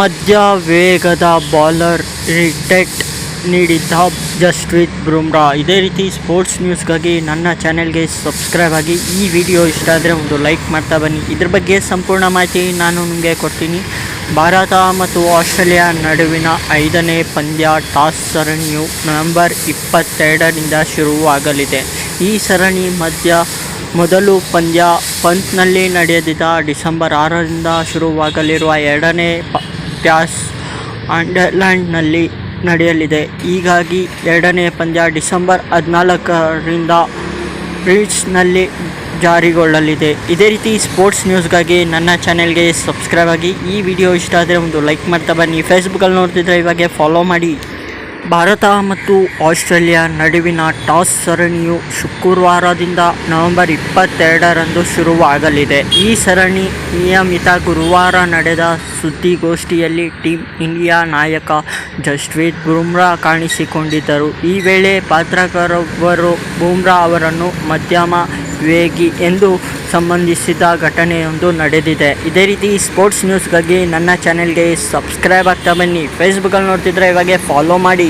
ಮಧ್ಯ ವೇಗದ bowler retired ನೀಡಿದ್ದ ಜಸ್ಪ್ರೀತ್ ಬುಮ್ರಾ. ಇದೇ ರೀತಿ ಸ್ಪೋರ್ಟ್ಸ್ ನ್ಯೂಸ್ಗಾಗಿ ನನ್ನ ಚಾನೆಲ್ಗೆ ಸಬ್ಸ್ಕ್ರೈಬ್ ಆಗಿ. ಈ ವಿಡಿಯೋ ಇಷ್ಟ ಆದರೆ ಒಂದು ಲೈಕ್ ಮಾಡ್ತಾ ಬನ್ನಿ. ಇದ್ರ ಬಗ್ಗೆ ಸಂಪೂರ್ಣ ಮಾಹಿತಿ ನಾನು ನಿಮಗೆ ಕೊಡ್ತೀನಿ. ಭಾರತ ಮತ್ತು ಆಸ್ಟ್ರೇಲಿಯಾ ನಡುವಿನ 5ನೇ ಪಂದ್ಯ ಟಾಸ್ ಸರಣಿಯು ನವೆಂಬರ್ 22ರಿಂದ ಶುರುವಾಗಲಿದೆ. ಈ ಸರಣಿ ಮೊದಲು ಪಂದ್ಯ ಪರ್ತ್ನಲ್ಲಿ ನಡೆದಿದ್ದ ಡಿಸೆಂಬರ್ 6ರಿಂದ ಶುರುವಾಗಲಿರುವ ಎರಡನೇ ಟಾಸ್ ಅಡಿಲೇಡ್ನಲ್ಲಿ ನಡೆಯಲಿದೆ. ಹೀಗಾಗಿ ಎರಡನೇ ಪಂದ್ಯ ಡಿಸೆಂಬರ್ 14ರಿಂದ ಲೀಡ್ಸ್ನಲ್ಲಿ ಜಾರಿಗೊಳ್ಳಲಿದೆ. ಇದೇ ರೀತಿ ಸ್ಪೋರ್ಟ್ಸ್ ನ್ಯೂಸ್ಗಾಗಿ ನನ್ನ ಚಾನೆಲ್ಗೆ ಸಬ್ಸ್ಕ್ರೈಬ್ ಆಗಿ. ಈ ವಿಡಿಯೋ ಇಷ್ಟ ಆದರೆ ಒಂದು ಲೈಕ್ ಮಾಡ್ತಾ ಬನ್ನಿ. ಫೇಸ್ಬುಕ್ಕಲ್ಲಿ ನೋಡ್ತಿದ್ರೆ ಇವಾಗೆ ಫಾಲೋ ಮಾಡಿ. ಭಾರತ ಮತ್ತು ಆಸ್ಟ್ರೇಲಿಯಾ ನಡುವಿನ ಟಾಸ್ ಸರಣಿಯು ಶುಕ್ರವಾರದಿಂದ ನವೆಂಬರ್ 22ರಂದು ಶುರುವಾಗಲಿದೆ. ಈ ಸರಣಿ ನಿಯಮಿತ ಗುರುವಾರ ನಡೆದ ಸುದ್ದಿಗೋಷ್ಠಿಯಲ್ಲಿ ಟೀಮ್ ಇಂಡಿಯಾ ನಾಯಕ ಜಸ್ಪ್ರೀತ್ ಬುಮ್ರಾ ಕಾಣಿಸಿಕೊಂಡಿದ್ದರು. ಈ ವೇಳೆ ಪತ್ರಕರ್ತರೊಬ್ಬರು ಬುಮ್ರಾ ಅವರನ್ನು ಮಧ್ಯಮ ವೇಗಿ ಎಂದು ಸಂಬಂಧಿಸಿದ ಘಟನೆಯೊಂದು ನಡೆದಿದೆ. ಇದೇ ರೀತಿ ಸ್ಪೋರ್ಟ್ಸ್ ನ್ಯೂಸ್ಗಾಗಿ ನನ್ನ ಚಾನೆಲ್ಗೆ ಸಬ್ಸ್ಕ್ರೈಬ್ ಆಗ್ತಾ ಬನ್ನಿ. ಫೇಸ್ಬುಕ್ಕಲ್ಲಿ ನೋಡ್ತಿದ್ರೆ ಇವಾಗೆ ಫಾಲೋ ಮಾಡಿ.